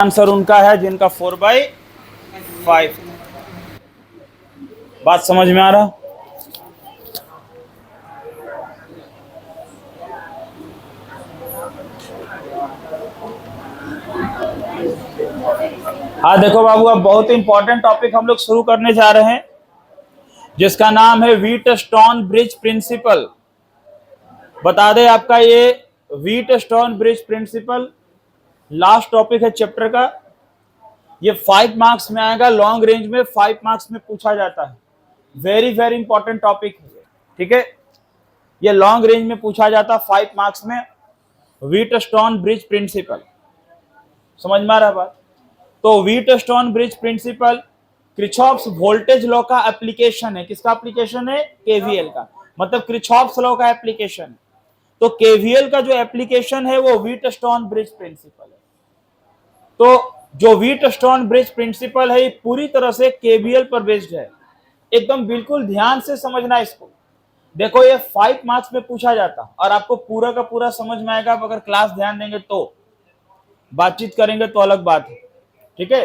Answer उनका है जिनका 4/5। बात समझ में आ रहा? हाँ देखो बाबू, अब बहुत इंपॉर्टेंट टॉपिक हम लोग शुरू करने जा रहे हैं जिसका नाम है व्हीटस्टोन ब्रिज प्रिंसिपल। बता दें आपका ये Wheatstone bridge principle last topic है चैप्टर का। ये 5 मार्क्स में आएगा, लॉन्ग रेंज में 5 मार्क्स में पूछा जाता है। वेरी वेरी इंपॉर्टेंट टॉपिक है, ठीक है। ये लॉन्ग रेंज में पूछा जाता है 5 मार्क्स में, व्हीटस्टोन ब्रिज प्रिंसिपल। समझ में आ रहा बात? तो Wheatstone bridge principle Kirchhoff's voltage law का एप्लीकेशन है। किसका एप्लीकेशन है? केवीएल का, मतलब क्रिचॉफ्स लॉ का एप्लीकेशन। तो केवीएल का जो एप्लीकेशन है वो व्हीटस्टोन ब्रिज प्रिंसिपल है। तो जो व्हीटस्टोन ब्रिज प्रिंसिपल है ये पूरी तरह से केवीएल पर बेस्ड है। एकदम बिल्कुल ध्यान से समझना इसको। देखो ये 5 मार्क्स में पूछा जाता और आपको पूरा का पूरा समझ में आएगा अगर क्लास ध्यान देंगे तो। बातचीत करेंगे तो अलग बात है, ठीक है।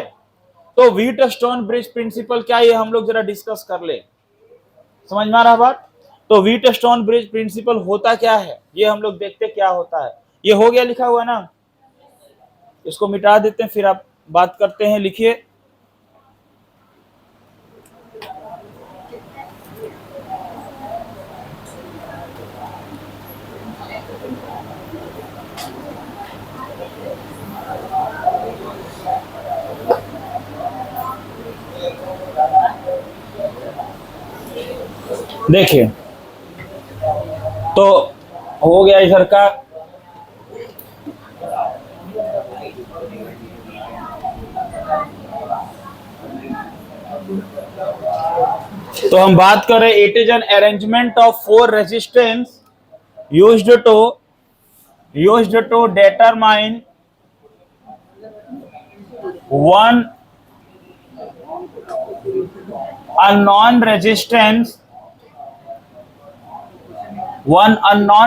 तो व्हीटस्टोन ब्रिज प्रिंसिपल क्या, ये हम लोग जरा डिस्कस कर ले। समझ में आ रहा बात? तो व्हीटस्टोन ब्रिज प्रिंसिपल होता क्या है ये हम लोग देखते क्या होता है। ये हो गया लिखा हुआ ना, इसको मिटा देते हैं फिर आप बात करते हैं। लिखिए, देखिए तो हो गया इधर का। तो हम बात करें, it is an arrangement of 4 resistance used to determine one unknown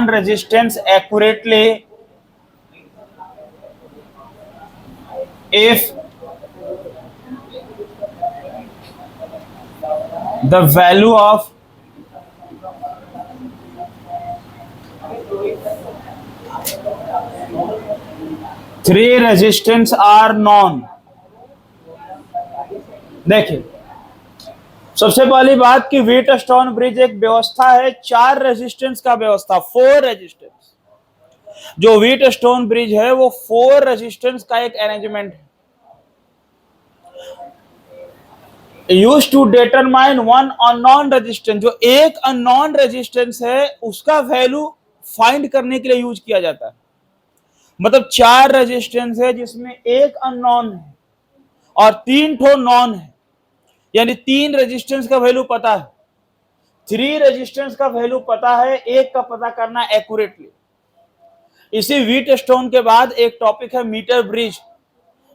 resistance accurately if the value of three resistance are known। देखिए सबसे पहली बात कि व्हीटस्टोन ब्रिज एक व्यवस्था है, 4 रेजिस्टेंस का व्यवस्था, 4 रेजिस्टेंस। जो व्हीटस्टोन ब्रिज है वो 4 रेजिस्टेंस का एक अरेंजमेंट है। Use to determine one unknown resistance, जो एक अननोन रेजिस्टेंस है उसका वैल्यू फाइंड करने के लिए यूज किया जाता है। मतलब 4 रेजिस्टेंस है जिसमें एक अननोन है और 3 ठो नॉन है, यानी 3 रेजिस्टेंस का वैल्यू पता है, 3 रेजिस्टेंस का वैल्यू पता है, एक का पता करना एक्यूरेटली। इसी व्हीटस्टोन के बाद एक टॉपिक है मीटर ब्रिज,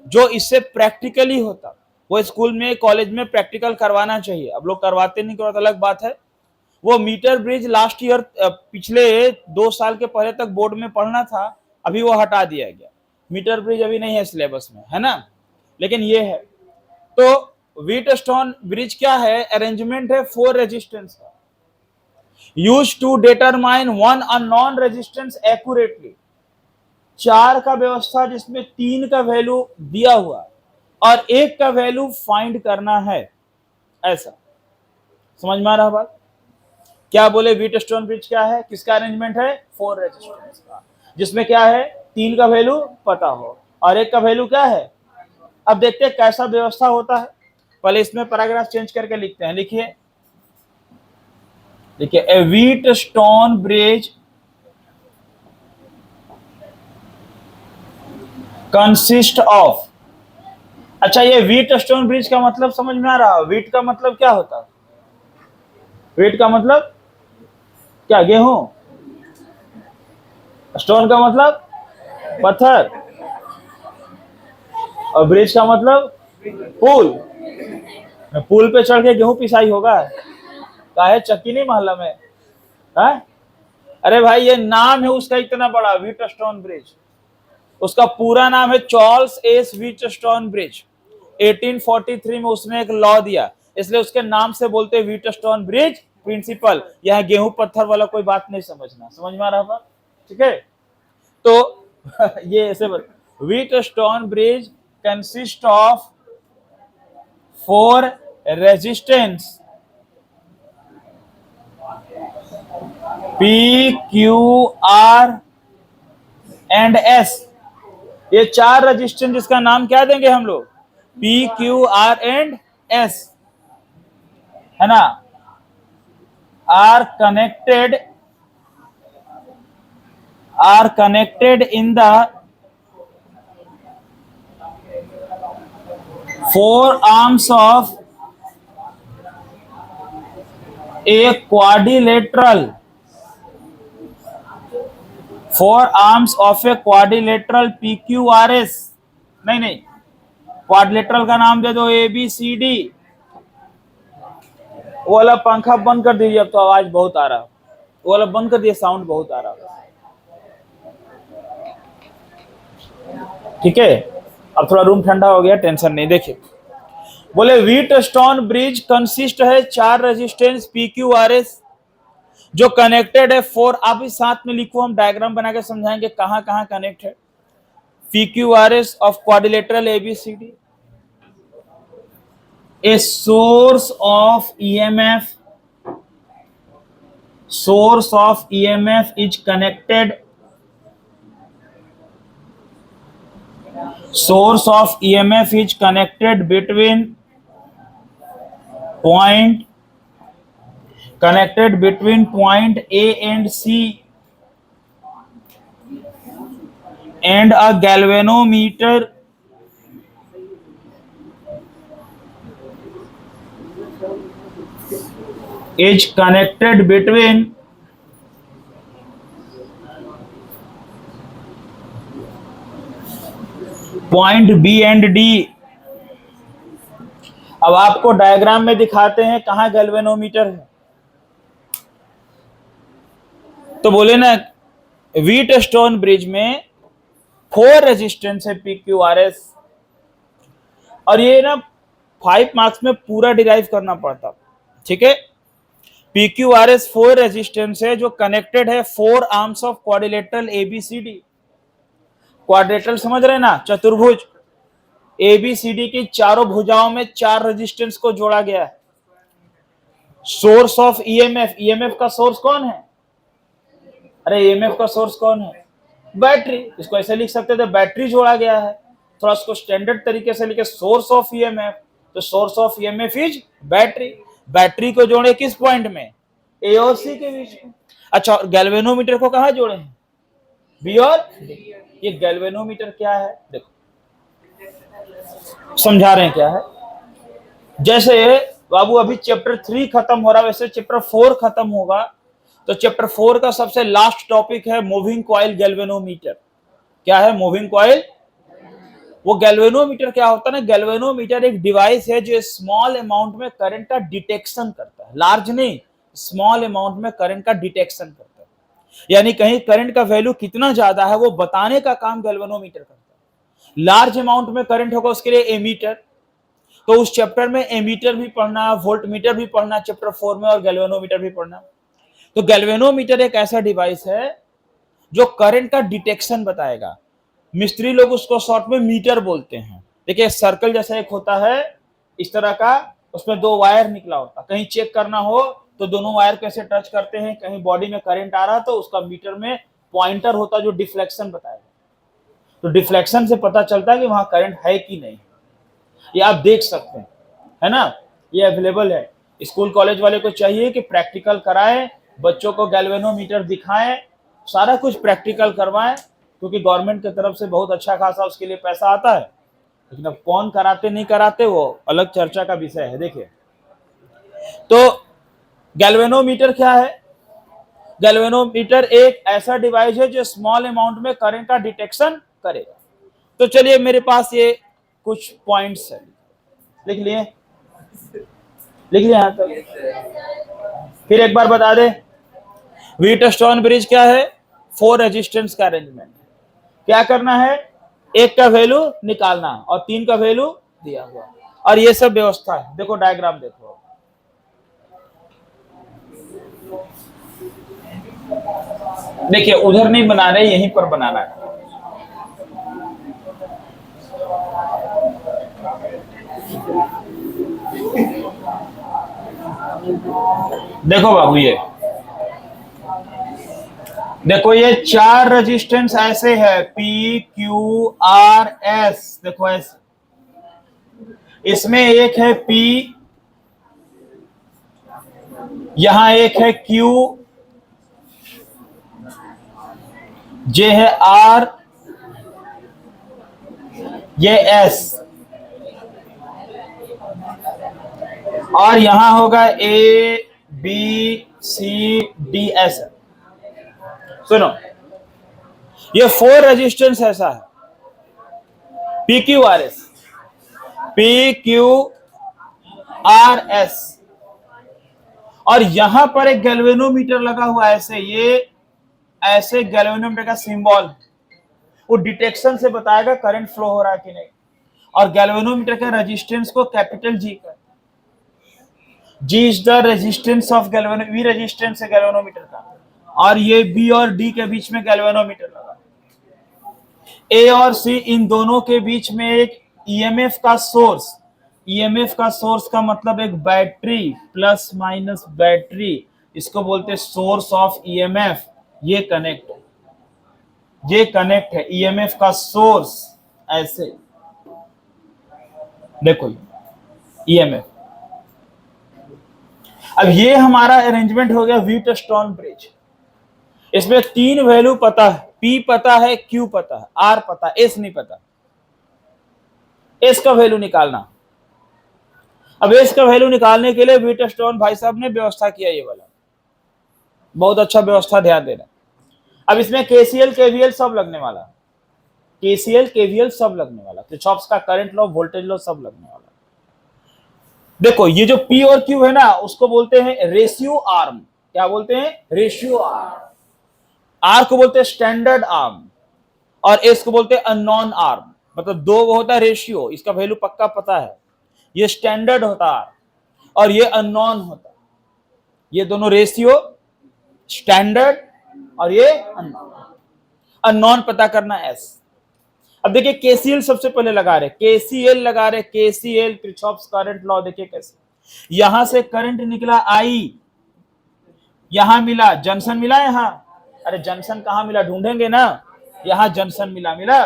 जो इससे प्रैक्टिकली होता। वो स्कूल में कॉलेज में प्रैक्टिकल करवाना चाहिए, अब लोग करवाते नहीं, करवाते अलग बात है। वो मीटर ब्रिज लास्ट ईयर, पिछले 2 साल के पहले तक बोर्ड में पढ़ना था, अभी वो हटा दिया गया। मीटर ब्रिज अभी नहीं है सिलेबस में, है ना, लेकिन ये है। तो व्हीटस्टोन ब्रिज क्या है? अरेंजमेंट है 4 रेजिस्टेंस का, use to determine one unknown resistance accurately. 4 का व्यवस्था जिसमें 3 का वैल्यू दिया हुआ और 1 का वैल्यू फाइंड करना है, ऐसा। समझ में आ रहा बात? क्या बोले, व्हीटस्टोन ब्रिज क्या है, किसका अरेंजमेंट है? 4 रेजिस्टेंस का, जिसमें क्या है, 3 का वैल्यू पता हो और 1 का वैल्यू क्या है। अब देखते हैं कैसा व्यवस्था होता है। पहले इसमें पैराग्राफ चेंज करके लिखते हैं। लिखिए, देखिए, ए व्हीटस्टोन ब्रिज कंसिस्ट ऑफ। अच्छा, ये व्हीटस्टोन ब्रिज का मतलब समझ में आ रहा है? व्हीट का मतलब क्या होता है? व्हीट का मतलब क्या? गेहूं। स्टोन का मतलब पत्थर, और ब्रिज का मतलब पुल। पुल पे चढ़ के गेहूं पिसाई होगा, काहे चक्की नहीं मोहल्ला में है? अरे भाई ये नाम है उसका इतना बड़ा, व्हीटस्टोन ब्रिज। उसका पूरा नाम है चार्ल्स एस व्हीटस्टोन ब्रिज। 1843 में उसने एक लॉ दिया, इसलिए उसके नाम से बोलते हैं व्हीटस्टोन ब्रिज प्रिंसिपल। यह गेहूं पत्थर वाला कोई बात नहीं समझना, समझ में आ रहा था? ठीक है, तो ये ऐसे Wheatstone bridge consist of 4 resistance P Q R and S. ये 4 रेजिस्टेंस जिसका नाम क्या देंगे हम लोग? P Q R and S, है ना, are connected in the 4 arms of a quadrilateral, 4 arms of a quadrilateral PQRS। नहीं, क्वाड्रिलेटरल का नाम दे दो ABCD। वो वाला पंखा बंद कर दीजिए, अब तो आवाज बहुत आ रहा है। वो वाला बंद कर दिए, साउंड बहुत आ रहा है। ठीक है, अब थोड़ा रूम ठंडा हो गया, टेंशन नहीं। देखिए, बोले व्हीटस्टोन ब्रिज कंसिस्ट है 4 रेजिस्टेंस PQRS जो कनेक्टेड है 4। आप इस साथ में लिखो, हम डायग्राम बना के समझाएंगे कहां कहां कनेक्ट है। PQRS of quadrilateral ABCD, a source of EMF is connected, source of EMF is connected between point A and C, and a galvanometer is connected between point B and D। अब आपको diagram में दिखाते हैं कहां galvanometer है। तो बोले ना, व्हीटस्टोन ब्रिज में 4 रेजिस्टेंस है PQRS, और ये ना 5 मार्क्स में पूरा डिराइव करना पड़ता। ठीक है, PQRS 4 रेजिस्टेंस है जो कनेक्टेड है 4 arms of quadrilateral ABCD। Quadrilateral समझ रहे ना, चतुर्भुज। ABCD की चारों भुजाओं में 4 रेजिस्टेंस को जोड़ा गया है। सोर्स ऑफ EMF का सोर्स कौन है? अरे EMF का सोर्स कौन है? बैटरी। इसको ऐसे लिख सकते थे, बैटरी जोड़ा गया है। थोड़ा इसको स्टैंडर्ड तरीके से लिखे, सोर्स ऑफ EMF। तो source of EMF is battery. Battery को जोड़े किस पॉइंट में? A और C के बीच में। अच्छा, गैल्वेनोमीटर को कहां जोड़े हैं? B और D। ये गैल्वेनोमीटर क्या है देखो, समझा रहे हैं क्या है। जैसे बाबू अभी चैप्टर 3 खत्म हो रहा है, वैसे चैप्टर 4 खत्म होगा। तो चैप्टर 4 का सबसे लास्ट टॉपिक है मूविंग कॉइल गैल्वेनोमीटर। क्या है मूविंग कॉइल? वो गैल्वेनोमीटर क्या होता है ना, गैल्वेनोमीटर एक डिवाइस है जो स्मॉल अमाउंट में करंट का डिटेक्शन करता है। लार्ज नहीं, स्मॉल अमाउंट में करंट का डिटेक्शन करता है। यानी कहीं करंट का वैल्यू कितना ज्यादा है वो बताने का काम गैल्वेनोमीटर करता है। लार्ज अमाउंट में करंट होगा, उसके लिए एमीटर। तो उस चैप्टर में एमीटर भी पढ़ना, वोल्टमीटर भी पढ़ना चैप्टर 4 में, और गैल्वेनोमीटर भी पढ़ना। तो गैल्वेनोमीटर एक ऐसा डिवाइस है जो करंट का डिटेक्शन बताएगा। मिस्त्री लोग उसको शॉर्ट में मीटर बोलते हैं। देखिए, सर्कल जैसा एक होता है इस तरह का, उसमें 2 वायर निकला होता है। कहीं चेक करना हो तो दोनों वायर कैसे टच करते हैं, कहीं बॉडी में करंट आ रहा तो उसका मीटर में पॉइंटर होता जो डिफ्लेक्शन बताएगा। तो डिफ्लेक्शन से पता चलता है कि वहां करंट है कि नहीं। ये आप देख सकते हैं, है ना, ये अवेलेबल है। स्कूल कॉलेज वाले को चाहिए कि प्रैक्टिकल कराएं, बच्चों को गैल्वेनोमीटर दिखाएं, सारा कुछ प्रैक्टिकल करवाएं, क्योंकि गवर्नमेंट की तरफ से बहुत अच्छा खासा उसके लिए पैसा आता है। लेकिन अब कौन कराते नहीं कराते वो अलग चर्चा का विषय है। देखिए, तो गैल्वेनोमीटर क्या है? गैल्वेनोमीटर एक ऐसा डिवाइस है जो स्मॉल अमाउंट में करंट का डिटेक्शन करेगा। तो चलिए, मेरे पास ये कुछ पॉइंट्स है, लिख लिए यहां तक। फिर एक बार बता दे, व्हीटस्टोन ब्रिज क्या है? 4 रेजिस्टेंस का अरेंजमेंट। क्या करना है, एक का वैल्यू निकालना और 3 का वैल्यू दिया हुआ, और ये सब व्यवस्था है। देखो डायग्राम देखो, देखिए उधर नहीं बना रहे, यहीं पर बनाना है। देखो बाबू, ये देखो, ये 4 रेजिस्टेंस ऐसे है, पी क्यू आर एस, देखो ऐसे, इसमें एक है पी, यहां एक है क्यू, जे है आर, ये एस, और यहां होगा A B C D S. सुनो, ये 4 रेजिस्टेंस ऐसा है, P Q R S, P Q R S, और यहां पर एक गैल्वेनोमीटर लगा हुआ है ऐसे, ये ऐसे गैल्वेनोमीटर का सिंबल, वो डिटेक्शन से बताएगा करंट फ्लो हो रहा है कि नहीं। और गैल्वेनोमीटर का रेजिस्टेंस को कैपिटल जी का, G is the resistance of galvano, V resistance है गैल्वेनोमीटर का, और ये बी और डी के बीच में गैल्वेनोमीटर लगा, ए और सी इन दोनों के बीच में एक ईएमएफ का सोर्स, ईएमएफ का सोर्स का मतलब एक बैटरी, प्लस माइनस बैटरी, इसको बोलते हैं सोर्स ऑफ ईएमएफ। ये कनेक्ट है, ये कनेक्ट है ईएमएफ का सोर्स ऐसे, देखो ईएमएफ। अब ये हमारा अरेंजमेंट हो गया व्हीटस्टोन ब्रिज। इसमें 3 वैल्यू पता है, पी पता है, क्यू पता है, आर पता है, एस नहीं पता। एस का वैल्यू निकालना। अब एस का वैल्यू निकालने के लिए व्हीटस्टोन भाई साहब ने व्यवस्था किया, ये वाला बहुत अच्छा व्यवस्था, ध्यान देना। अब इसमें केसीएल केवीएल सब लगने वाला, केसीएल केवीएल सब लगने वाला, किरचॉफ्स का करंट लॉ, वोल्टेज लॉ सब लगने वाला। देखो ये जो पी और क्यू है ना, उसको बोलते हैं रेशियो आर्म। क्या बोलते हैं? Ratio arm. आर को बोलते हैं स्टैंडर्ड आर्म, और एस को बोलते हैं अननोन आर्म। मतलब दो वो होता है रेशियो, इसका वैल्यू पक्का पता है, ये स्टैंडर्ड होता है और ये अननोन होता है। ये दोनों रेशियो, स्टैंडर्ड और ये अननोन, अननोन पता करना एस। अब देखिए केसीएल सबसे पहले लगा रहे, केसीएल लगा रहे, केसीएल किरचॉफ्स करंट लॉ। देखिए कैसे, यहां से करंट निकला आई, यहां मिला जंक्शन, मिला यहां, अरे जंक्शन कहां मिला, ढूंढेंगे ना, यहां जंक्शन मिला, मिला।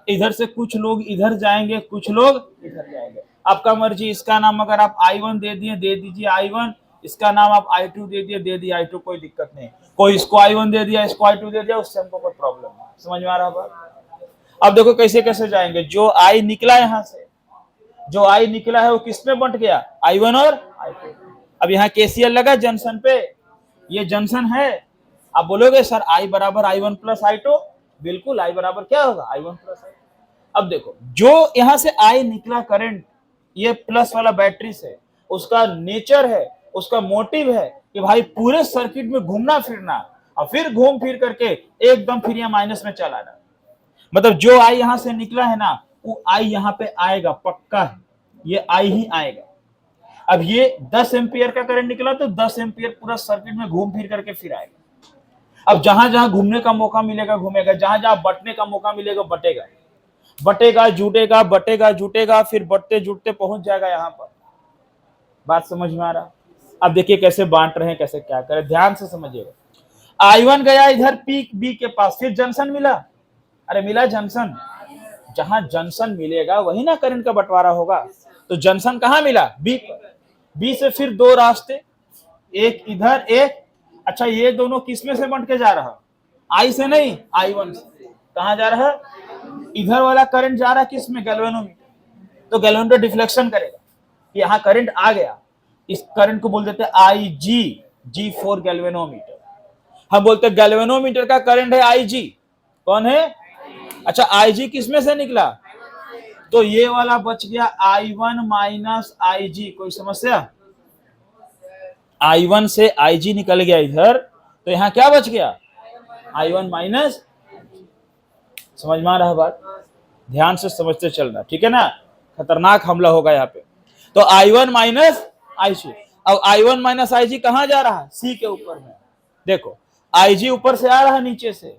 इधर से कुछ लोग इधर जाएंगे, कुछ लोग इधर जाएंगे, आपका मर्जी। इसका नाम अगर आप I1 दे दिए, दे दीजिए I1, इसका नाम आप I2 दे दिए, दे दिए I2, कोई दिक्कत नहीं। कोई इसको I1 दे दिया, इसको I2 दे दिया, उससे हमको कोई प्रॉब्लम नहीं। समझ में आ रहा बात? अब देखो कैसे कैसे जाएंगे, जो आई निकला यहां से, जो आई निकला है वो किसमें बंट गया, I1 और I2। अब यहाँ केसीएल लगा जंक्शन पे, ये जंक्शन है। आप बोलोगे सर I बराबर I1 प्लस I2, बिल्कुल I बराबर क्या होगा, I1 प्लस I2। अब देखो जो यहां से आई निकला करंट, ये प्लस वाला बैटरी से, उसका नेचर है, उसका मोटिव है कि भाई पूरे सर्किट में घूमना फिरना, और फिर घूम फिर करके एकदम फिर यहाँ माइनस में चला आना। मतलब जो आई यहां से निकला है ना, वो आई यहां पे आएगा, पक्का है, ये आई ही आएगा। अब ये 10 एम्पियर का करंट निकला तो 10 एम्पियर पूरा सर्किट में घूम फिर करके फिर आएगा। अब जहां जहां घूमने का मौका मिलेगा घूमेगा, जहां जहां बटने का मौका मिलेगा बटेगा, बटेगा जुटेगा, बटेगा जुटेगा, फिर बटते जुटते पहुंच जाएगा यहां पर। बात समझ में आ रहा? अब देखिए कैसे बांट रहे हैं, कैसे क्या करें, ध्यान से समझिएगा। I1 गया इधर पी बी के पास, फिर जंक्शन मिला, अरे मिला जंक्शन, जहां जंक्शन मिलेगा वही ना करंट का बंटवारा होगा। तो जंक्शन कहां मिला, बी पर, बी से फिर 2 रास्ते, एक इधर एक। अच्छा ये दोनों किसमें से बंट के जा रहा, आई से नहीं, I1 से। कहां जा रहा है, इधर वाला करंट जा रहा है किसमें, गैल्वेनोमीटर। तो गैल्वेनोमीटर डिफ्लेक्शन करेगा, यहां करंट आ गया, इस करंट को बोल देते हैं IG, G फॉर गैल्वेनोमीटर। हम बोलते हैं गैल्वेनोमीटर का करंट है IG, कौन है, अच्छा IG किसमें से निकला, तो ये वाला बच गया I1 माइनस IG। कोई समस्या, I1 से IG निकल गया इधर, तो यहां क्या बच गया, I1 माइनस। समझ में आ रहा है बात? ध्यान से समझते चलना, ठीक है ना, खतरनाक हमला होगा यहाँ पे। तो I1 माइनस IG, अब I1 माइनस IG कहां जा रहा है? C के ऊपर में। देखो IG ऊपर से आ रहा है नीचे से,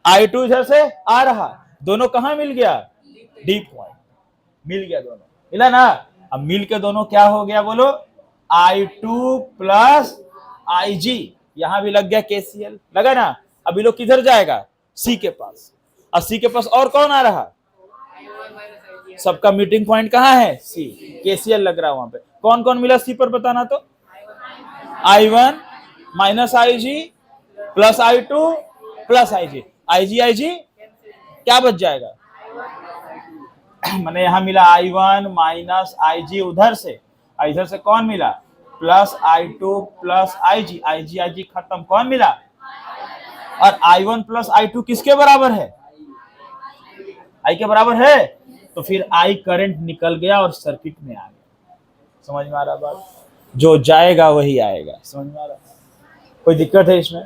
I2 इधर से आ रहा, दोनों कहां मिल गया? D पॉइंट मिल गया, दोनों मिला ना। अब मिल के दोनों क्या हो गया बोलो? I2 प्लस IG, यहां भी लग गया KCL, लगा ना। अब ये लोग किधर जाएगा? C के पास, और C के पास और कौन आ रहा? सबका मीटिंग पॉइंट कहां है? C, KCL लग रहा है वहां पे। कौन कौन मिला C पर बताना तो? I1 minus IG plus I2 plus IG, IG क्या बच जाएगा? मैंने यहां मिला I1 माइनस IG उधर से, इधर से कौन मिला? प्लस I2 प्लस IG खत्म, कौन मिला? और I1 प्लस I2 किसके बराबर है? I के बराबर है। तो फिर I करंट निकल गया और सर्किट में आ गया। समझ में आ रहा बात? जो जाएगा वही आएगा। समझ में आ रहा? कोई दिक्कत है इसमें?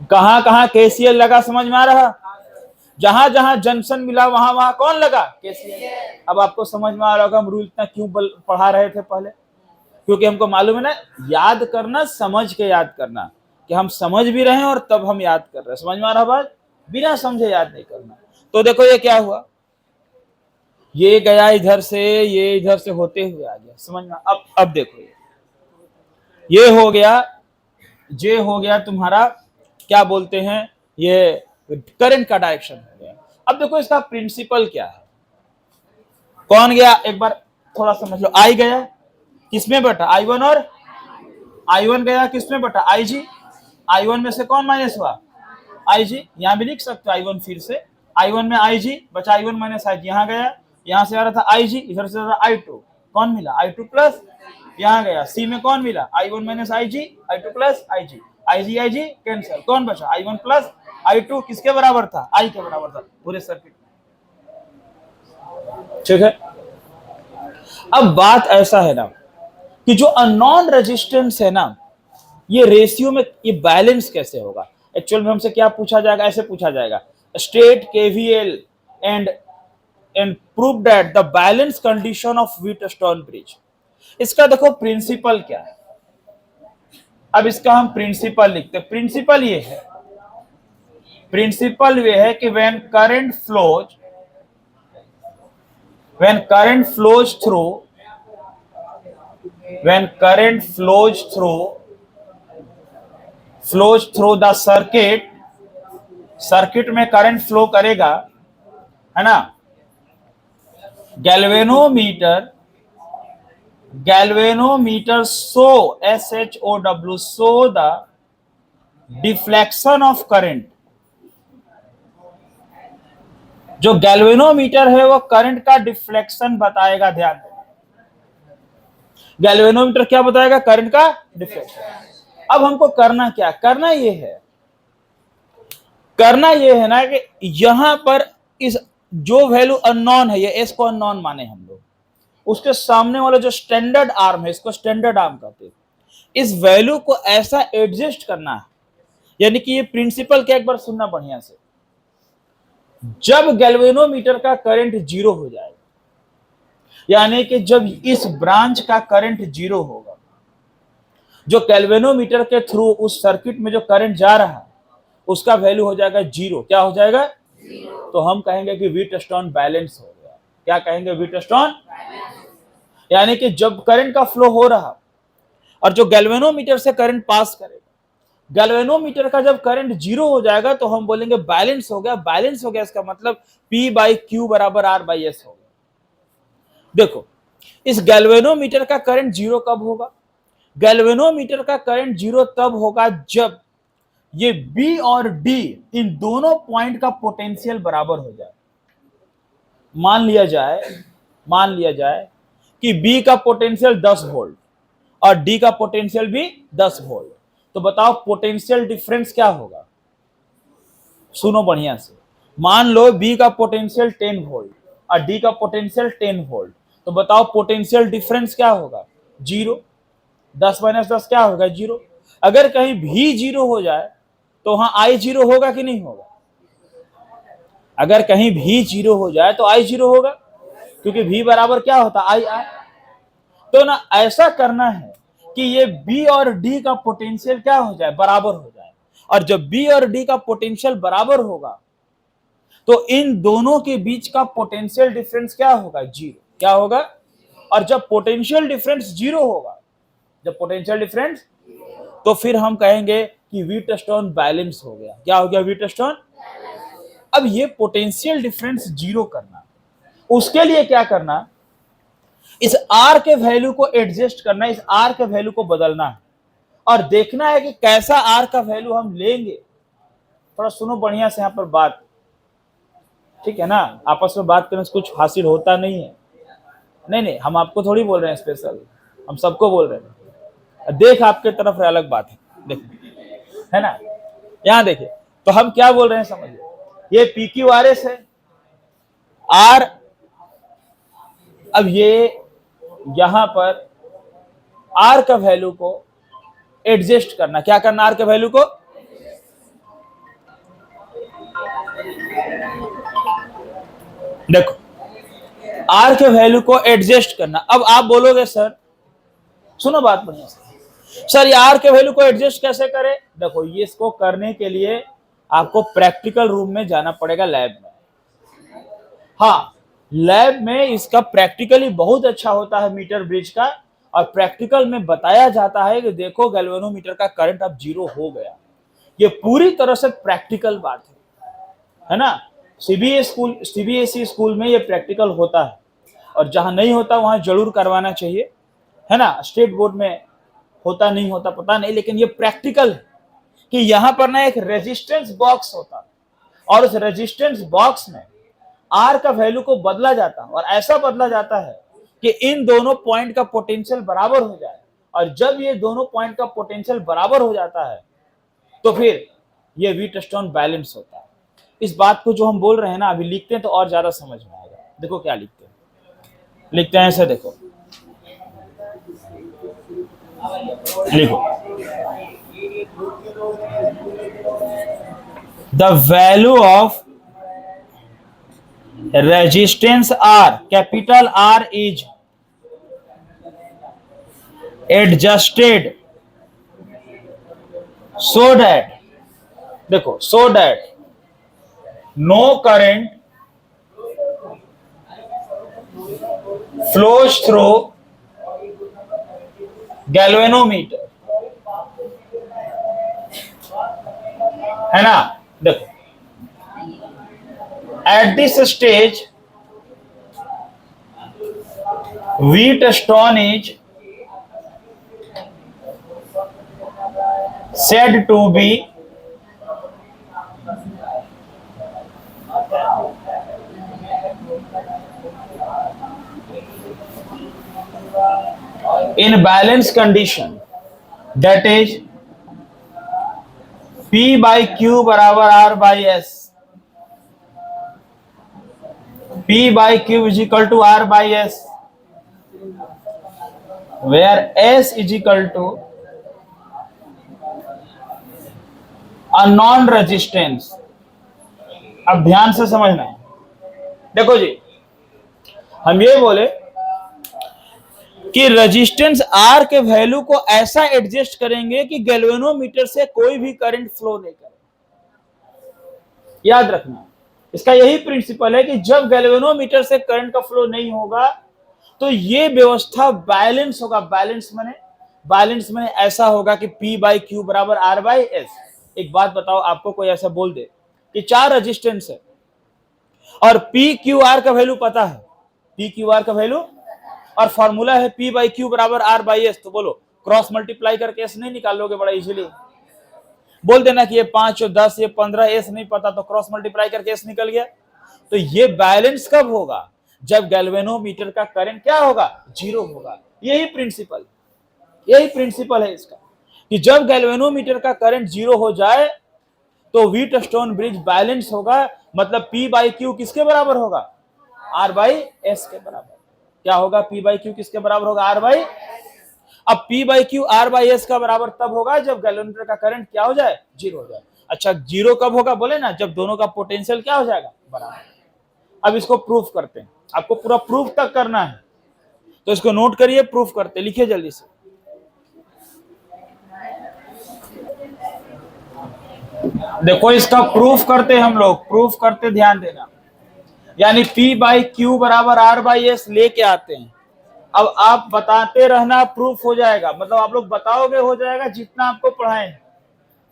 कहां कहां KCL लगा? समझ में आ रहा? जहां जहां जंक्शन मिला वहां वहां कौन लगा? KCL। अब आपको समझ में आ रहा होगा हम रूल इतना क्यों पढ़ा रहे थे पहले, क्योंकि हमको मालूम है ना, याद करना, समझ के याद करना, कि हम समझ भी रहे हैं और तब हम याद कर रहे हैं। समझ में आ रहा बात? बिना समझे याद नहीं करना। तो देखो ये क्या हुआ, ये गया इधर से, ये इधर से होते हुए आ गया। समझ में? अब देखो ये हो गया, ये हो गया तुम्हारा क्या बोलते हैं, ये करंट का डायरेक्शन हो गया। अब देखो इसका प्रिंसिपल क्या है। कौन गया एक बार थोड़ा समझ लो। I गया किसमें बटा? I1, और I1 गया किसमें बटा? IG। I1 में से कौन माइनस हुआ? IG। यहां भी लिख सकते हो I1 फिर से, I1 में IG बचा, I1 माइनस IG, यहां गया, यहां से आ रहा था IG, इधर से आ रहा I2, कौन मिला? I2 प्लस, यहां गया C में कौन मिला? I1 minus IG, I2 plus IG, IG cancel, कौन बचा? I1 प्लस I2 किसके बराबर था? I के बराबर था पूरे सर्किट। ठीक है। अब बात ऐसा है ना कि जो अननोन रेजिस्टेंस है ना, ये रेशियो में ये बैलेंस कैसे होगा? एक्चुअल में हमसे क्या पूछा जाएगा? ऐसे पूछा जाएगा, state KVL and prove that the balance condition of Wheatstone bridge. इसका देखो प्रिंसिपल क्या है। अब इसका हम प्रिंसिपल लिखते हैं। प्रिंसिपल ये है, प्रिंसिपल ये है कि when current flows through the circuit में करंट फ्लो करेगा, है ना। Galvanometer show SHOW show the deflection of current. जो गैल्वेनोमीटर है वो करंट का डिफ्लेक्शन बताएगा। ध्यान देना, गैल्वेनोमीटर क्या बताएगा? करंट का डिफ्लेक्शन। अब हमको करना क्या? करना ये है ना कि यहां पर इस जो वैल्यू अननोन है, ये एस को अननोन माने हम लोग, उसके सामने वाला जो स्टैंडर्ड आर्म है, इसको स्टैंडर्ड आर्म कहते हैं, इस वैल्यू को ऐसा एडजस्ट करना है। यानी कि ये प्रिंसिपल क्या, एक बार सुनना बढ़िया से। जब गैल्वेनोमीटर का करंट 0 हो जाएगा, यानी कि जब इस ब्रांच का करंट 0 होगा, जो गैल्वेनोमीटर के थ्रू उस सर्किट में जो करंट जा रहा है उसका वैल्यू हो जाएगा 0। क्या हो जाएगा? 0। तो हम कहेंगे कि व्हीटस्टोन बैलेंस हो गया। क्या कहेंगे? व्हीटस्टोन। यानी कि जब करंट का फ्लो हो रहा और जो गैल्वेनोमीटर से करंट पास करेगा, गैल्वेनोमीटर का जब करंट 0 हो जाएगा तो हम बोलेंगे बैलेंस हो गया। बैलेंस हो गया इसका मतलब P/Q बराबर R/S हो गया। देखो इस गैल्वेनोमीटर का करंट 0 कब होगा? गैल्वेनोमीटर का करंट 0 तब होगा जब ये B और D इन दोनों पॉइंट का पोटेंशियल बराबर हो जाए। मान लिया जाए कि B का पोटेंशियल 10 वोल्ट और D का पोटेंशियल भी 10 वोल्ट, तो बताओ पोटेंशियल डिफरेंस क्या होगा? सुनो बढ़िया से। मान लो B का पोटेंशियल 10 वोल्ट और D का पोटेंशियल 10 वोल्ट, तो बताओ पोटेंशियल डिफरेंस क्या होगा? 0। 10 माइनस 10 क्या होगा? 0। अगर कहीं भी 0 हो जाए तो वहां I 0 होगा कि नहीं होगा? अगर कहीं भी जीरो हो जाए तो आई जीरो होगा, क्योंकि भी बराबर क्या होता है, आई आई। तो ना ऐसा करना है कि ये बी और डी का पोटेंशियल क्या हो जाए, बराबर हो जाए। और जब बी और डी का पोटेंशियल बराबर होगा तो इन दोनों के बीच का पोटेंशियल डिफरेंस क्या होगा, जीरो। क्या होगा? और जब पोटेंशियल डिफरेंस जीरो होगा, जब पोटेंशियल डिफरेंस, तो फिर हम कहेंगे कि वीटस्टोन बैलेंस हो गया। क्या हो गया, वीटस्टोन। अब ये पोटेंशियल डिफरेंस जीरो करना, उसके लिए क्या करना, इस आर के वैल्यू को एडजस्ट करना, इस आर के वैल्यू को बदलना है और देखना है कि कैसा आर का वैल्यू हम लेंगे। थोड़ा सुनो बढ़िया से यहां पर बात, ठीक है ना। आपस में बात करने से कुछ हासिल होता नहीं है। नहीं नहीं, हम आपको थोड़ी बोल रहे हैं स्पेशल, हम सबको बोल रहे हैं। देख आपके तरफ है, अलग बात है, देखो, है ना। यहां देखिए, तो हम क्या बोल रहे हैं समझिए, ये पी क्यू आर एस है, आर। अब ये यहां पर आर का वैल्यू को एडजस्ट करना, क्या करना, आर के वैल्यू को, देखो आर के वैल्यू को एडजस्ट करना। अब आप बोलोगे सर, सुनो बात बढ़िया से, सर ये आर के वैल्यू को एडजस्ट कैसे करें। देखो ये इसको करने के लिए आपको प्रैक्टिकल रूम में जाना पड़ेगा, लैब में। हाँ, लैब में इसका प्रैक्टिकली बहुत अच्छा होता है मीटर ब्रिज का, और प्रैक्टिकल में बताया जाता है कि देखो गैल्वेनोमीटर का करंट अब जीरो हो गया। ये पूरी तरह से प्रैक्टिकल बात है ना। सीबीएसई स्कूल में ये प्रैक्टिकल होता है, और जहां नहीं होता वहां जरूर करवाना चाहिए, है ना। स्टेट बोर्ड में होता नहीं होता पता नहीं, लेकिन ये प्रैक्टिकल है कि यहां पर ना एक रेजिस्टेंस बॉक्स होता है, और उस रेजिस्टेंस बॉक्स में आर का वैल्यू को बदला जाता है, और ऐसा बदला जाता है कि इन दोनों पॉइंट का पोटेंशियल बराबर हो जाए। और जब ये दोनों पॉइंट का पोटेंशियल बराबर हो जाता है तो फिर ये वीटस्टोन बैलेंस होता है। इस बात को जो हम बोल रहे हैं ना, अभी लिखते हैं तो और ज्यादा समझ में आएगा। देखो क्या लिखते हैं, लिखते हैं ऐसे, देखो लिखो, the value of resistance R, capital R is adjusted so that, देखो, so that no current flows through galvanometer, है ना। देखो at this stage Wheatstone is said to be in balance condition, that is P by Q बराबर R by S, P by Q is equal to R by S, where S is equal to a non resistance। अब ध्यान से समझना है, देखो जी, हम ये बोले कि रेजिस्टेंस आर के वैल्यू को ऐसा एडजस्ट करेंगे कि गैल्वेनोमीटर से कोई भी करंट फ्लो नहीं करे। याद रखना, इसका यही प्रिंसिपल है कि जब गैल्वेनोमीटर से करंट का फ्लो नहीं होगा तो ये व्यवस्था बैलेंस होगा। बैलेंस में ऐसा होगा कि P बाई क्यू बराबर R बाई एस। एक बात बताओ, आपको कोई ऐसा बोल दे कि 4 रेजिस्टेंस है और P क्यू R का वैल्यू पता है, P क्यू R का वैल्यू, और फॉर्मूला है P बाई क्यू बराबर R बाई एस, तो बोलो क्रॉस मल्टीप्लाई करके एस नहीं निकाल लोगे बड़ा इजीली। बोल देना कि ये 5 और 10 ये 15, एस नहीं पता तो क्रॉस मल्टीप्लाई करके एस निकल गया। तो ये बैलेंस कब होगा, जब गैल्वेनोमीटर का करंट क्या होगा, जीरो होगा। यही प्रिंसिपल है इसका, कि जब गैल्वेनोमीटर का करंट जीरो हो जाए तो व्हीटस्टोन ब्रिज बैलेंस होगा। मतलब P बाई क्यू किसके बराबर होगा, R बाई एस के बराबर। क्या होगा, P बाई क्यू किसके बराबर होगा, R बाई। अब P by Q R by S का बराबर तब होगा जब गैल्वेनोमीटर का करंट क्या हो जाए, जीरो हो जाए। अच्छा जीरो कब होगा बोले ना, जब दोनों का पोटेंशियल क्या हो जाएगा, बराबर। अब इसको प्रूफ करते हैं, आपको पूरा प्रूफ तक करना है, तो इसको नोट करिए, प्रूफ करते, लिखिए जल्दी से। देखो इसका प्रूफ करते हम लोग, प्रूफ करते, ध्यान देना। यानी P बाई क्यू बराबर R बाई एस लेके आते हैं। अब आप बताते रहना, प्रूफ हो जाएगा, मतलब आप लोग बताओगे हो जाएगा, जितना आपको पढ़ाएं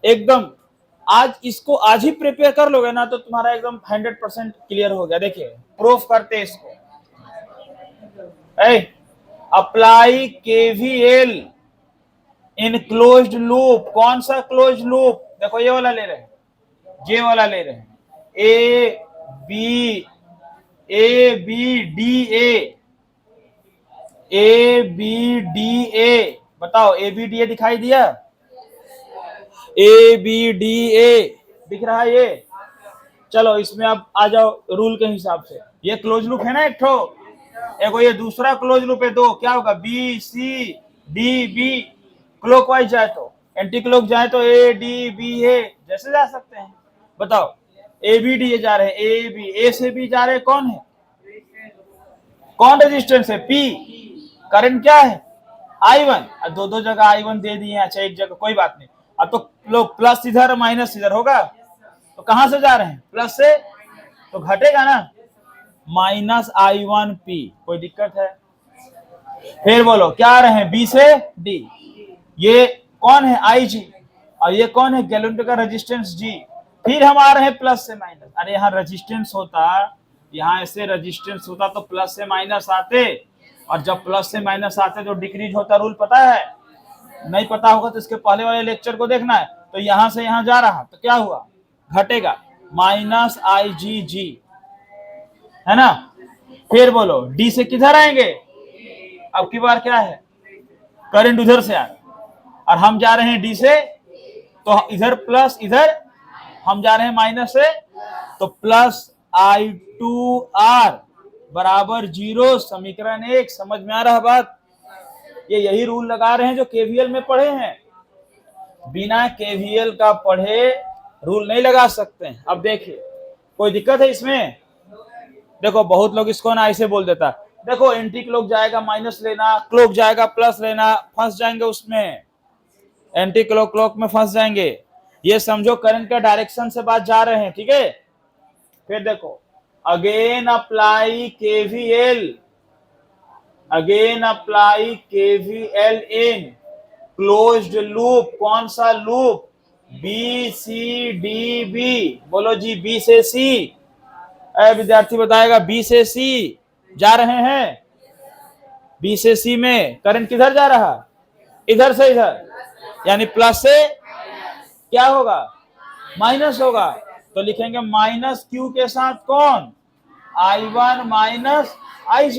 एकदम। आज इसको आज ही प्रिपेयर कर लोगे ना तो तुम्हारा एकदम 100% क्लियर हो गया। देखिए प्रूफ करते इसको। Apply KVL in closed loop. कौन सा क्लोज लूप, देखो ये वाला ले रहे हैं, ये वाला ले रहे हैं, ए बी डी ए, बताओ ए बी डी ए दिखाई दिया, ए बी डी ए दिख रहा है ये। चलो इसमें आप आ जाओ रूल के हिसाब से, ये क्लोज लूप है ना एक ठो, एगो ये दूसरा क्लोज लूप है दो, क्या होगा, B C D B, clockwise जाए तो, एंटी क्लॉक जाए तो ए डी बी ए, जैसे जा सकते हैं। बताओ ए बी डी ए जा रहे हैं, ए बी, ए से बी जा रहे हैं, कौन है, कौन रेजिस्टेंस है, पी। करंट क्या है, I1, दो दो जगह I1 दे दिए, अच्छा एक जगह कोई बात नहीं। अब तो लोग प्लस इधर माइनस इधर होगा, तो कहां से जा रहे हैं, प्लस से, तो घटेगा ना, -I1P, कोई दिक्कत है। फिर बोलो क्या आ रहे हैं, बी से डी, ये कौन है, IG, और ये कौन है, गैलन का रेजिस्टेंस G। फिर हम आ रहे हैं प्लस से माइनस, अरे यहाँ रेजिस्टेंस होता, यहाँ ऐसे रेजिस्टेंस होता तो प्लस से माइनस आते, और जब प्लस से माइनस आते तो डिक्रीज होता, रूल पता है, नहीं पता होगा तो इसके पहले वाले लेक्चर को देखना है। तो यहां से यहां जा रहा तो क्या हुआ, घटेगा, -IgG, है ना। फिर बोलो डी से किधर आएंगे, अब की बार क्या है, करंट उधर से आ रहा, और हम जा रहे हैं डी से, तो इधर प्लस, इधर हम जा रहे हैं माइनस से, तो प्लस I2R बराबर 0, समीकरण 1। समझ में आ रहा बात, ये यही रूल लगा रहे हैं जो KVL में पढ़े हैं, बिना KVL का पढ़े रूल नहीं लगा सकते हैं। अब देखिए कोई दिक्कत है इसमें, देखो बहुत लोग इसको ना ऐसे बोल देता, देखो एंटी क्लॉक जाएगा माइनस लेना, क्लॉक जाएगा प्लस लेना, फंस जाएंगे उसमें, एंटी क्लॉक क्लॉक में फंस जाएंगे। ये समझो करंट का डायरेक्शन से बात जा रहे हैं, ठीक है। फिर देखो again apply KVL in closed loop. कौन सा loop, B C D B, बोलो जी, बी से सी, विद्यार्थी बताएगा, बी से सी जा रहे हैं, बी से सी में करंट किधर जा रहा, इधर से इधर, यानी प्लस से क्या होगा, माइनस होगा, तो लिखेंगे माइनस क्यू के साथ कौन, I1 माइनस IG।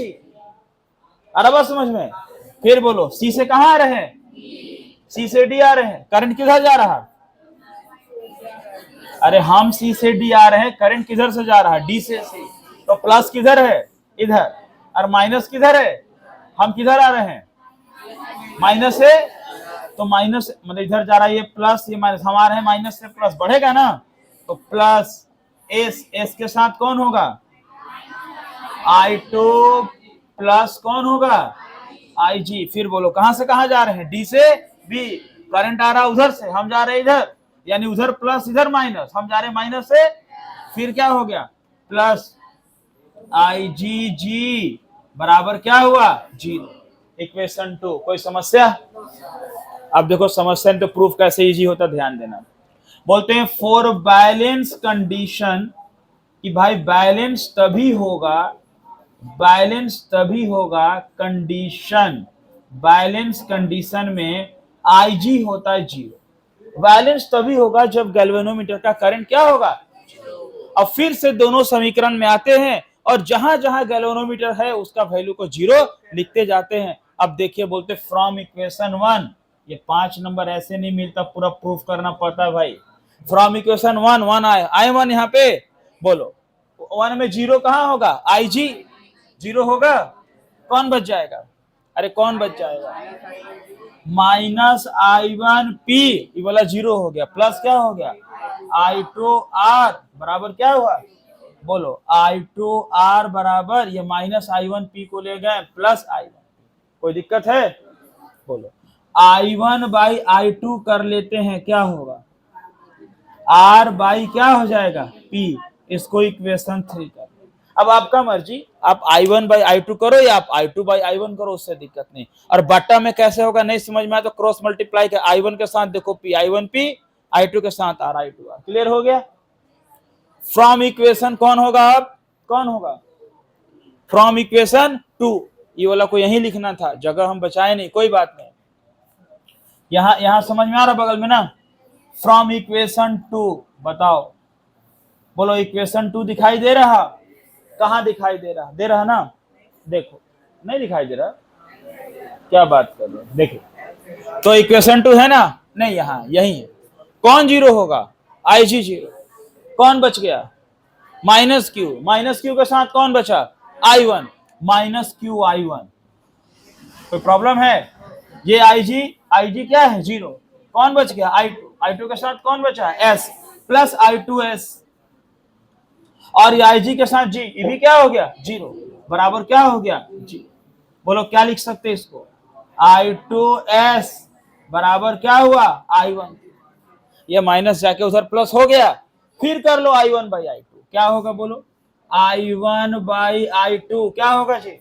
अरे बस समझ में। फिर बोलो सी से कहां आ रहे हैं, सी से डी आ रहे हैं, करंट किधर जा रहा, अरे हम सी से डी आ रहे हैं, करंट किधर से जा रहा है, डी से सी, तो प्लस किधर है, इधर, और माइनस किधर है, हम किधर आ रहे हैं, माइनस से, तो माइनस मतलब इधर जा रहा है, ये प्लस ये माइनस, हम आ रहे हैं माइनस से प्लस, बढ़ेगा ना, तो प्लस एस के साथ कौन होगा, I2 प्लस कौन होगा, IG। फिर बोलो कहां से कहां जा रहे हैं, डी से बी, करंट आ रहा उधर से, हम जा रहे हैं इधर, यानी उधर प्लस इधर माइनस, हम जा रहे हैं माइनस से, फिर क्या हो गया, प्लस IgG बराबर क्या हुआ, 0। इक्वेशन 2। कोई समस्या, अब देखो समस्या तो प्रूफ कैसे इजी होता, ध्यान देना। बोलते हैं फॉर बैलेंस कंडीशन, कि भाई बैलेंस तभी होगा कंडीशन, बैलेंस कंडीशन में IG होता है 0। बैलेंस तभी होगा जब गैल्वेनोमीटर का करंट क्या होगा। अब फिर से दोनों समीकरण में आते हैं और जहां जहां गैल्वेनोमीटर है उसका वैल्यू को 0 लिखते जाते हैं। अब देखिए बोलते फ्रॉम इक्वेशन 1, ये 5 नंबर ऐसे नहीं मिलता, पूरा प्रूफ करना पड़ता है भाई। फ्रॉम इक्वेशन 1 आए 1 यहाँ पे, बोलो 1 में 0 कहां होगा, IG 0 होगा, कौन बच जाएगा, अरे कौन बच जाएगा, -I1P, ये वाला 0 हो गया, प्लस क्या हो गया I2R बराबर क्या हुआ, बोलो I2R बराबर, ये माइनस I1P को ले गए प्लस I1, कोई दिक्कत है, बोलो I1 बाई I2 कर लेते हैं, क्या होगा R बाई क्या हो जाएगा P, इसको इक्वेशन 3 कर। अब आपका मर्जी, आप I1 बाई I2 करो या आप I2 बाई I1 करो, उससे दिक्कत नहीं। और बट्टा में कैसे होगा नहीं समझ में आया तो क्रॉस मल्टीप्लाई कर, I1 के साथ देखो P I1P, I2 के साथ R I2R, क्लियर हो गया। फ्रॉम इक्वेशन कौन होगा, अब कौन होगा, फ्रॉम इक्वेशन 2, ये वाला को यही लिखना था, जगह हम बचाए नहीं, कोई बात नहीं, यहां समझ में आ रहा बगल में ना, फ्रॉम इक्वेशन 2 बताओ, बोलो इक्वेशन 2 दिखाई दे रहा, कहां दिखाई दे रहा, दे रहा ना, देखो नहीं दिखाई दे रहा, क्या बात कर रहे हो, देखो तो इक्वेशन 2 है ना, नहीं यहां यही है, कौन जीरो होगा, IG जीरो, कौन बच गया माइनस क्यू के साथ कौन बचा I1, माइनस क्यू I1, कोई प्रॉब्लम है, ये IG क्या है जीरो, कौन बच गया I2 के साथ कौन बचा S प्लस I2S, और ये IG के साथ G, ये भी क्या हो गया जीरो, बराबर क्या हो गया G, बोलो क्या लिख सकते हैं इसको, I2S बराबर क्या हुआ I1, ये माइनस जाके उधर प्लस हो गया, फिर कर लो I1 बाई I2, क्या होगा बोलो I1 बाई I2 क्या होगा जी,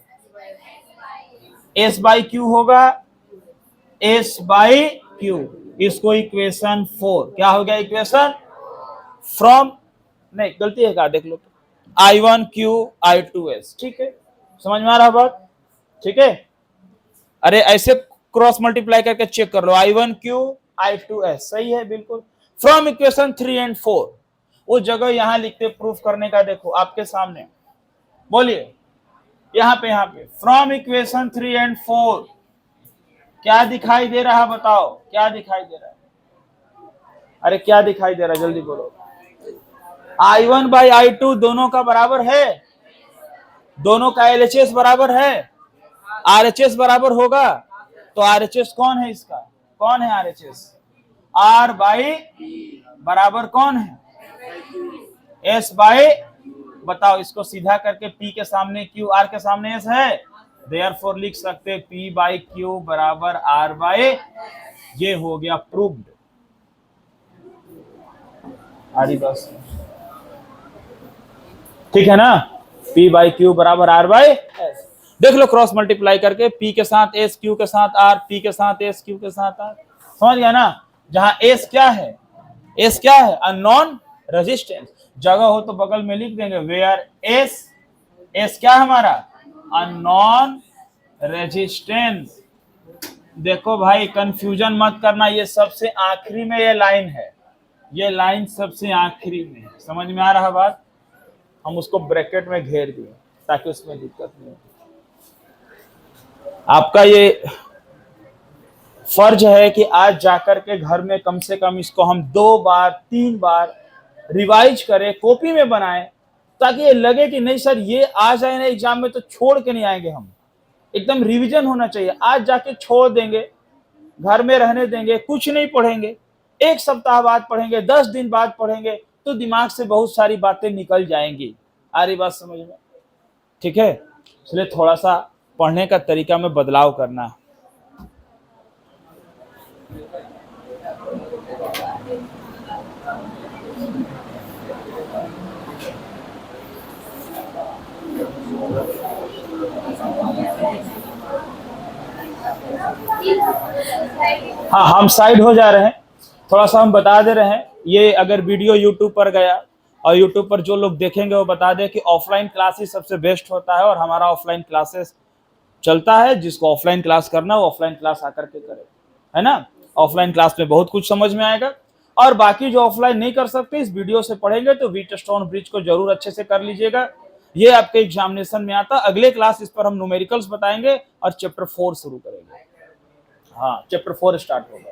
S बाई क्यू होगा, S बाई क्यू, इसको इक्वेशन 4 क्या हो गया, इक्वेशन फ्रॉम, नहीं गलती है क्या देख लो, I1Q I2S, ठीक है, समझ में आ रहा बात, ठीक है, अरे ऐसे क्रॉस मल्टीप्लाई करके चेक कर लो, I1Q I2S सही है बिल्कुल। फ्रॉम इक्वेशन 3 एंड 4, वो जगह यहां लिखते प्रूफ करने का, देखो आपके सामने, बोलिए यहां पे फ्रॉम इक्वेशन 3 एंड 4 क्या दिखाई दे रहा, बताओ क्या दिखाई दे रहा है, अरे क्या दिखाई दे रहा है जल्दी बोलो, I1 बाई I2 दोनों का बराबर है, दोनों का LHS बराबर है, RHS बराबर होगा, तो RHS कौन है इसका, कौन है RHS, R बाई बराबर कौन है S बाई, बताओ इसको सीधा करके P के सामने Q, R के सामने S है, देयरफॉर लिख सकते P बाई Q बराबर R बाई, ये हो गया प्रूव्ड, आरी बस ठीक है ना, P बाई Q बराबर R बाई S, देख लो क्रॉस मल्टीप्लाई करके, P के साथ S, Q के साथ R, P के साथ S, Q के साथ R, समझ गया ना, जहां S क्या है, S क्या है अननोन रेजिस्टेंस, जगह हो तो बगल में लिख देंगे वेयर S क्या हमारा अननोन रेजिस्टेंस, देखो भाई कंफ्यूजन मत करना, ये सबसे आखिरी में ये लाइन है, ये लाइन सबसे आखिरी में, समझ में आ रहा बात, हम उसको ब्रैकेट में घेर दिए ताकि उसमें दिक्कत नहीं हो। आपका ये फर्ज है कि आज जाकर के घर में कम से कम इसको हम 2 बार 3 बार रिवाइज करें, कॉपी में बनाएं, ताकि ये लगे कि नहीं सर ये आ जाए ना एग्जाम में तो छोड़ के नहीं आएंगे हम, एकदम रिवीजन होना चाहिए, आज जाके छोड़ देंगे, घर में रहने देंगे, कुछ नहीं पढ़ेंगे, 1 सप्ताह बाद पढ़ेंगे, 10 दिन बाद पढ़ेंगे, तो दिमाग से बहुत सारी बातें निकल जाएंगी, आ रही बात समझ में, ठीक है, इसलिए थोड़ा सा पढ़ने का तरीका में बदलाव करना। हाँ हम साइड हो जा रहे हैं, थोड़ा सा हम बता दे रहे हैं, ये अगर वीडियो यूट्यूब पर गया और यूट्यूब पर जो लोग देखेंगे वो बता दें कि ऑफलाइन क्लासेस सबसे बेस्ट होता है, और हमारा ऑफलाइन क्लासेस चलता है, जिसको ऑफलाइन क्लास करना वो ऑफलाइन क्लास आकर के करे, है ना, ऑफलाइन क्लास में बहुत कुछ समझ में आएगा, और बाकी जो ऑफलाइन नहीं कर सकते इस वीडियो से पढ़ेंगे तो व्हीटस्टोन ब्रिज को जरूर अच्छे से कर लीजिएगा, ये आपके एग्जामिनेशन में आता, अगले क्लास इस पर हम न्यूमेरिकल्स बताएंगे और चैप्टर 4 शुरू करेंगे, हाँ चैप्टर 4 स्टार्ट होगा।